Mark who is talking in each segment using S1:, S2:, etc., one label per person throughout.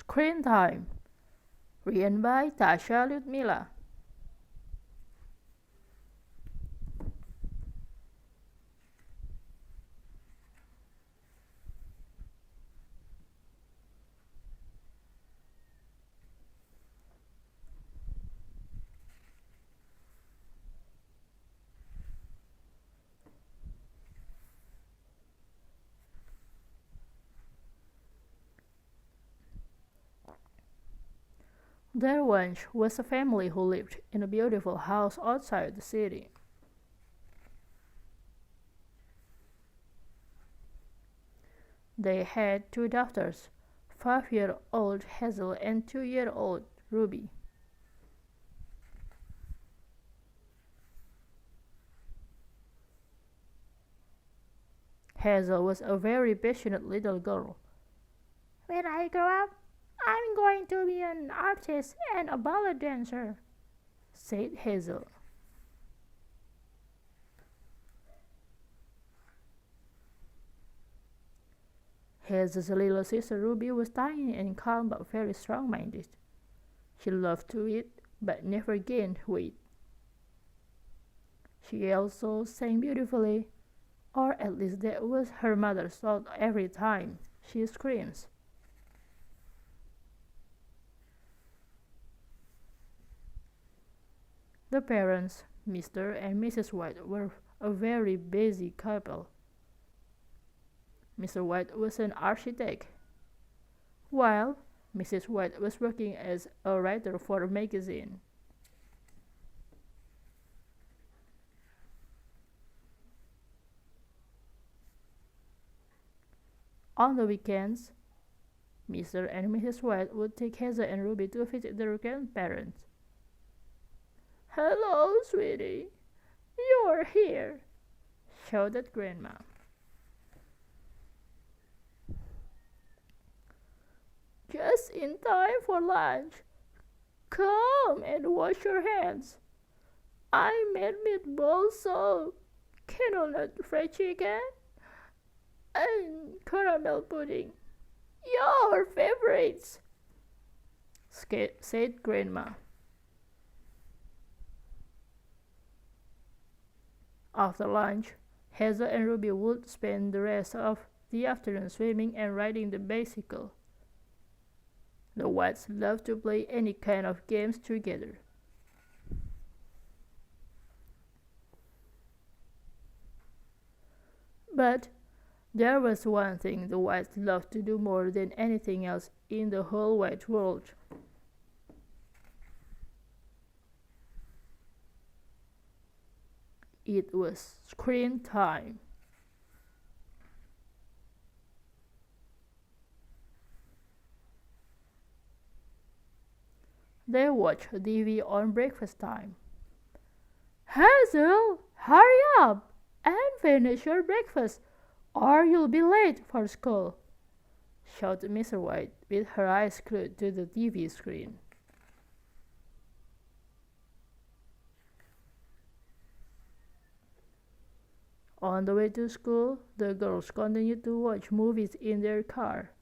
S1: Screen Time, written by Tascha Liudmila. There once was a family who lived in a beautiful house outside the city. They had two daughters, 5-year-old Hazel and 2-year-old Ruby. Hazel was a very passionate little girl. "When I grow up, I'm going to be an artist and a ballet dancer," said Hazel. Hazel's little sister Ruby was tiny and calm but very strong-minded. She loved to eat but never gained weight. She also sang beautifully, or at least that was her mother's thought every time she screams. The parents, Mr. and Mrs. White, were a very busy couple. Mr. White was an architect, while Mrs. White was working as a writer for a magazine. On the weekends, Mr. and Mrs. White would take Hazel and Ruby to visit their grandparents. "Hello, sweetie. You're here," shouted Grandma. "Just in time for lunch. Come and wash your hands. I made meatball soup, cannelled fried chicken, and caramel pudding. Your favorites," said Grandma. After lunch, Hazel and Ruby would spend the rest of the afternoon swimming and riding the bicycle. The Whites loved to play any kind of games together. But there was one thing the Whites loved to do more than anything else in the whole wide world. It was screen time. They watched TV on breakfast time. "Hazel, hurry up and finish your breakfast, or you'll be late for school," shouted Mr. White with her eyes glued to the TV screen. On the way to school, the girls continued to watch movies in their car.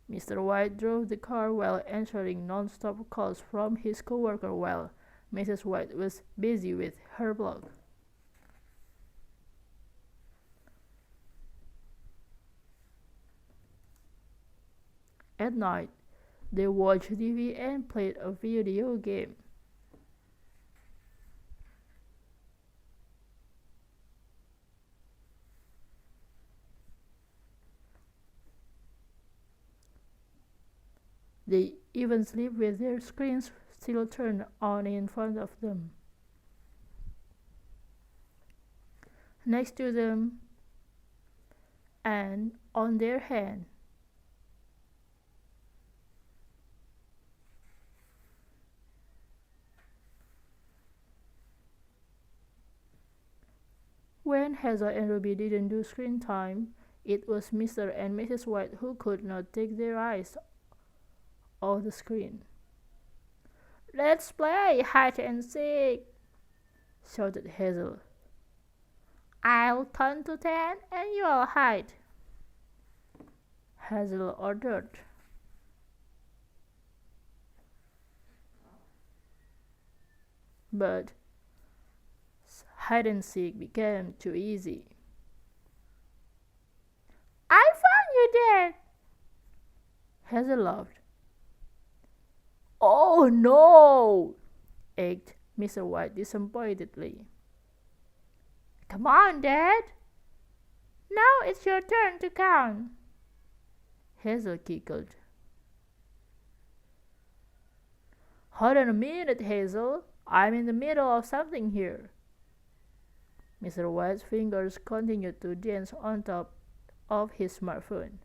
S1: Mr. White drove the car while answering non-stop calls from his coworker while Mrs. White was busy with her blog. At night, they watched TV and played a video game. They even sleep with their screens still turned on in front of them. Next to them and on their hand. When Hazel and Ruby didn't do screen time, it was Mr. and Mrs. White who could not take their eyes off the screen. "Let's play hide and seek," shouted Hazel. "I'll count to 10 and you'll hide." Hazel ordered. But hide and seek became too easy. I found you there! Hazel laughed. Oh no! Ached Mr. White disappointedly. Come on, Dad! Now it's your turn to count. Hazel giggled. Hold on a minute, Hazel. I'm in the middle of something here. Mr. White's fingers continued to dance on top of his smartphone.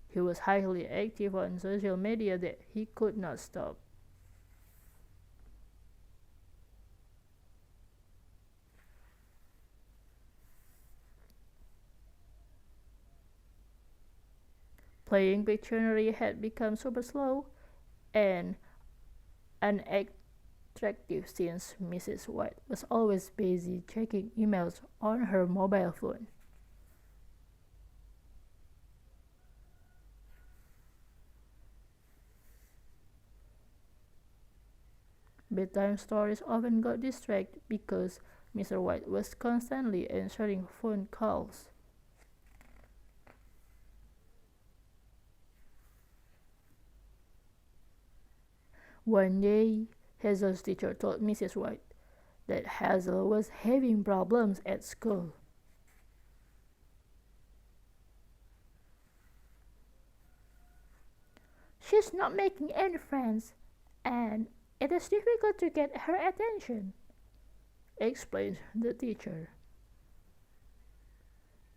S1: He was highly active on social media that he could not stop. Playing Pictionary had become super slow and unattractive since Mrs. White was always busy checking emails on her mobile phone. Bedtime stories often got distracted because Mr. White was constantly answering phone calls. One day, Hazel's teacher told Mrs. White that Hazel was having problems at school. She's not making any friends, and it is difficult to get her attention, explained the teacher.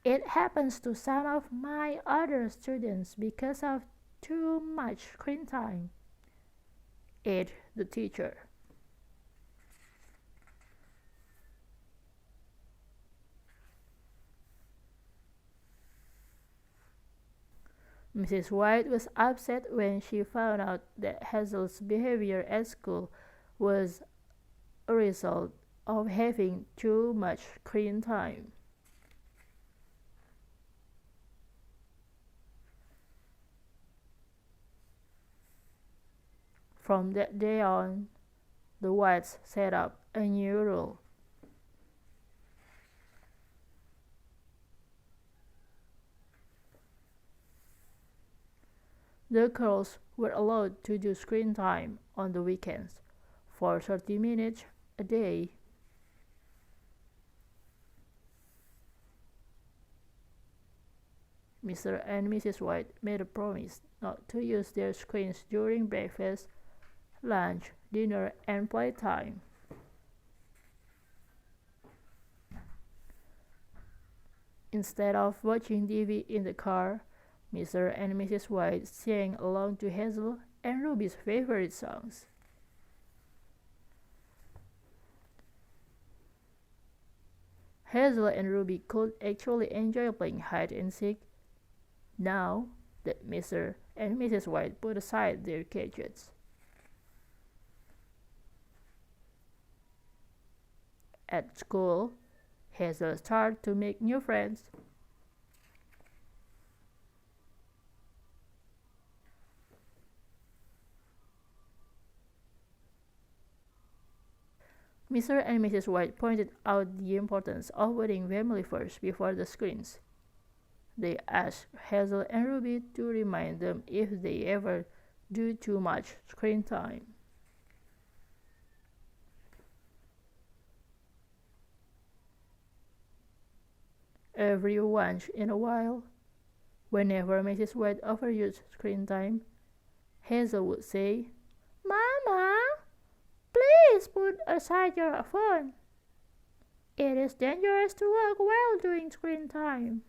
S1: It happens to some of my other students because of too much screen time, added the teacher. Mrs. White was upset when she found out that Hazel's behavior at school was a result of having too much screen time. From that day on, the Whites set up a new rule. The girls were allowed to do screen time on the weekends for 30 minutes a day. Mr. and Mrs. White made a promise not to use their screens during breakfast, lunch, dinner, and playtime. Instead of watching TV in the car, Mr. and Mrs. White sang along to Hazel and Ruby's favorite songs. Hazel and Ruby could actually enjoy playing hide and seek now that Mr. and Mrs. White put aside their gadgets. At school, Hazel started to make new friends. Mr. and Mrs. White pointed out the importance of putting family first before the screens. They asked Hazel and Ruby to remind them if they ever do too much screen time. Every once in a while, whenever Mrs. White overused screen time, Hazel would say, "Mama, please put aside your phone. It is dangerous to work while doing screen time."